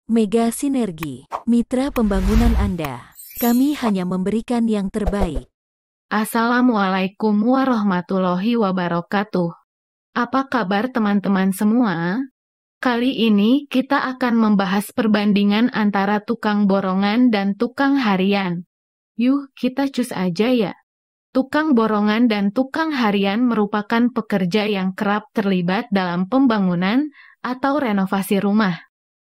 Mega Sinergi, mitra pembangunan Anda. Kami hanya memberikan yang terbaik. Assalamualaikum warahmatullahi wabarakatuh. Apa kabar teman-teman semua? Kali ini kita akan membahas perbandingan antara tukang borongan dan tukang harian. Yuk, kita cus aja ya. Tukang borongan dan tukang harian merupakan pekerja yang kerap terlibat dalam pembangunan atau renovasi rumah.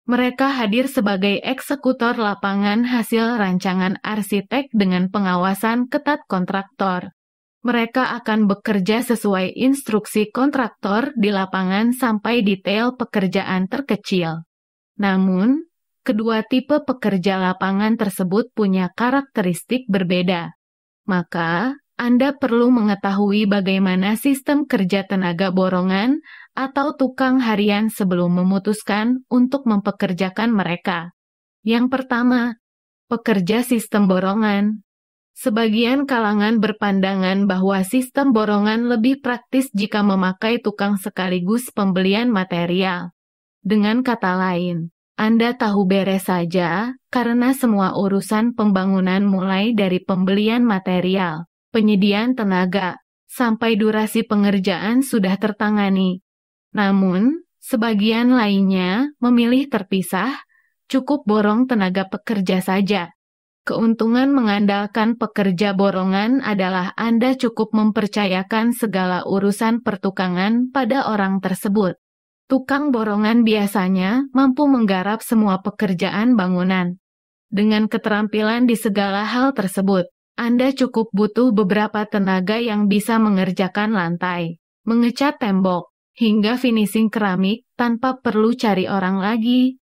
Mereka hadir sebagai eksekutor lapangan hasil rancangan arsitek dengan pengawasan ketat kontraktor. Mereka akan bekerja sesuai instruksi kontraktor di lapangan sampai detail pekerjaan terkecil. Namun, kedua tipe pekerja lapangan tersebut punya karakteristik berbeda. Maka, Anda perlu mengetahui bagaimana sistem kerja tenaga borongan atau tukang harian sebelum memutuskan untuk mempekerjakan mereka. Yang pertama, pekerja sistem borongan. Sebagian kalangan berpandangan bahwa sistem borongan lebih praktis jika memakai tukang sekaligus pembelian material. Dengan kata lain, Anda tahu beres saja karena semua urusan pembangunan mulai dari pembelian material, penyediaan tenaga, sampai durasi pengerjaan sudah tertangani. Namun, sebagian lainnya memilih terpisah, cukup borong tenaga pekerja saja. Keuntungan mengandalkan pekerja borongan adalah Anda cukup mempercayakan segala urusan pertukangan pada orang tersebut. Tukang borongan biasanya mampu menggarap semua pekerjaan bangunan. Dengan keterampilan di segala hal tersebut, Anda cukup butuh beberapa tenaga yang bisa mengerjakan lantai, mengecat tembok, hingga finishing keramik tanpa perlu cari orang lagi.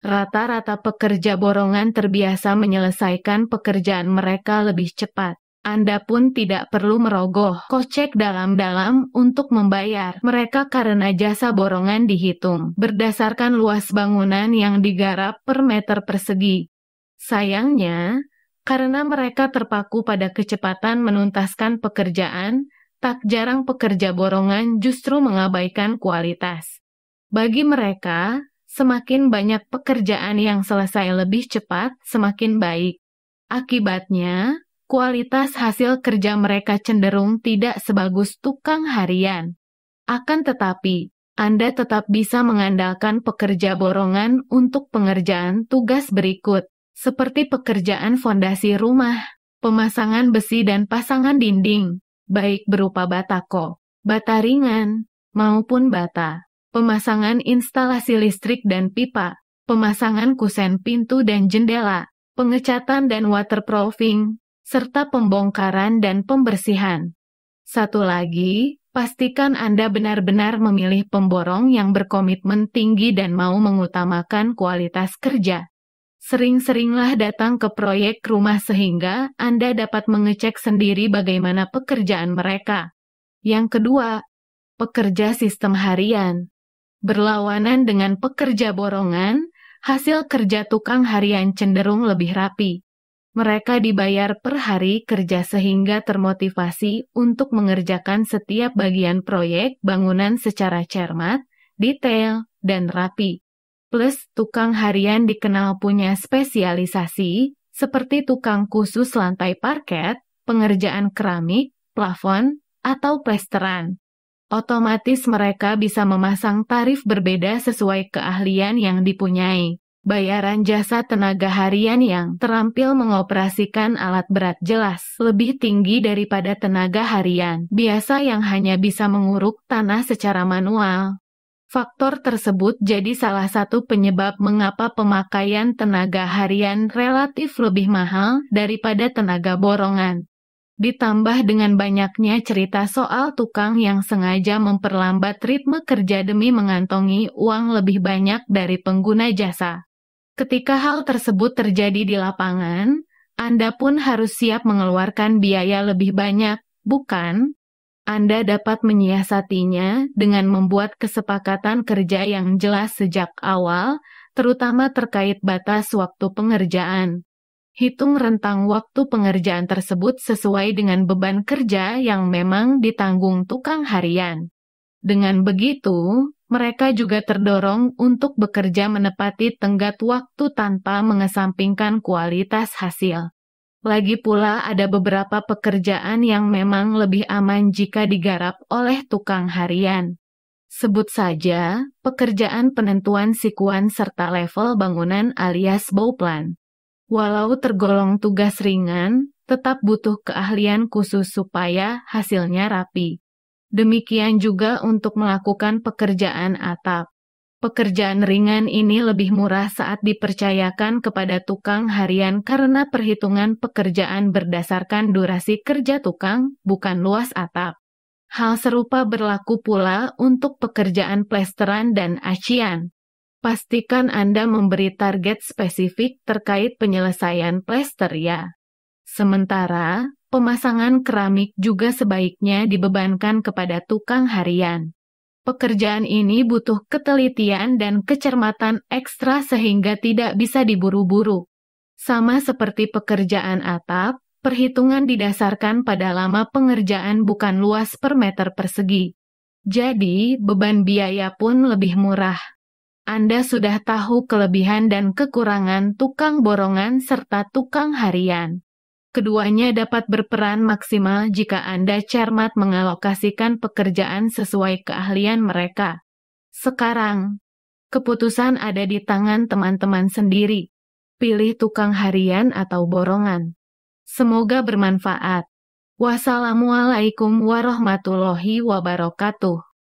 Rata-rata pekerja borongan terbiasa menyelesaikan pekerjaan mereka lebih cepat. Anda pun tidak perlu merogoh kocek dalam-dalam untuk membayar mereka karena jasa borongan dihitung berdasarkan luas bangunan yang digarap per meter persegi. Sayangnya, karena mereka terpaku pada kecepatan menuntaskan pekerjaan, tak jarang pekerja borongan justru mengabaikan kualitas. Bagi mereka, semakin banyak pekerjaan yang selesai lebih cepat, semakin baik. Akibatnya, kualitas hasil kerja mereka cenderung tidak sebagus tukang harian. Akan tetapi, Anda tetap bisa mengandalkan pekerja borongan untuk pengerjaan tugas berikut, seperti pekerjaan fondasi rumah, pemasangan besi dan pasangan dinding, baik berupa batako, bata ringan, maupun bata, pemasangan instalasi listrik dan pipa, pemasangan kusen pintu dan jendela, pengecatan dan waterproofing, serta pembongkaran dan pembersihan. Satu lagi, pastikan Anda benar-benar memilih pemborong yang berkomitmen tinggi dan mau mengutamakan kualitas kerja. Sering-seringlah datang ke proyek rumah sehingga Anda dapat mengecek sendiri bagaimana pekerjaan mereka. Yang kedua, pekerja sistem harian. Berlawanan dengan pekerja borongan, hasil kerja tukang harian cenderung lebih rapi. Mereka dibayar per hari kerja sehingga termotivasi untuk mengerjakan setiap bagian proyek bangunan secara cermat, detail, dan rapi. Plus, tukang harian dikenal punya spesialisasi, seperti tukang khusus lantai parket, pengerjaan keramik, plafon, atau plesteran. Otomatis mereka bisa memasang tarif berbeda sesuai keahlian yang dipunyai. Bayaran jasa tenaga harian yang terampil mengoperasikan alat berat jelas lebih tinggi daripada tenaga harian biasa yang hanya bisa menguruk tanah secara manual. Faktor tersebut jadi salah satu penyebab mengapa pemakaian tenaga harian relatif lebih mahal daripada tenaga borongan. Ditambah dengan banyaknya cerita soal tukang yang sengaja memperlambat ritme kerja demi mengantongi uang lebih banyak dari pengguna jasa. Ketika hal tersebut terjadi di lapangan, Anda pun harus siap mengeluarkan biaya lebih banyak, bukan? Anda dapat menyiasatinya dengan membuat kesepakatan kerja yang jelas sejak awal, terutama terkait batas waktu pengerjaan. Hitung rentang waktu pengerjaan tersebut sesuai dengan beban kerja yang memang ditanggung tukang harian. Dengan begitu, Mereka juga terdorong untuk bekerja menepati tenggat waktu tanpa mengesampingkan kualitas hasil. Lagi pula ada beberapa pekerjaan yang memang lebih aman jika digarap oleh tukang harian. Sebut saja pekerjaan penentuan sikuan serta level bangunan alias bauplan. Walau tergolong tugas ringan, tetap butuh keahlian khusus supaya hasilnya rapi. Demikian juga untuk melakukan pekerjaan atap. Pekerjaan ringan ini lebih murah saat dipercayakan kepada tukang harian karena perhitungan pekerjaan berdasarkan durasi kerja tukang, bukan luas atap. Hal serupa berlaku pula untuk pekerjaan plesteran dan acian. Pastikan Anda memberi target spesifik terkait penyelesaian plester ya. Sementara, pemasangan keramik juga sebaiknya dibebankan kepada tukang harian. Pekerjaan ini butuh ketelitian dan kecermatan ekstra sehingga tidak bisa diburu-buru. Sama seperti pekerjaan atap, perhitungan didasarkan pada lama pengerjaan bukan luas per meter persegi. Jadi, beban biaya pun lebih murah. Anda sudah tahu kelebihan dan kekurangan tukang borongan serta tukang harian. Keduanya dapat berperan maksimal jika Anda cermat mengalokasikan pekerjaan sesuai keahlian mereka. Sekarang, keputusan ada di tangan teman-teman sendiri. Pilih tukang harian atau borongan. Semoga bermanfaat. Wassalamualaikum warahmatullahi wabarakatuh.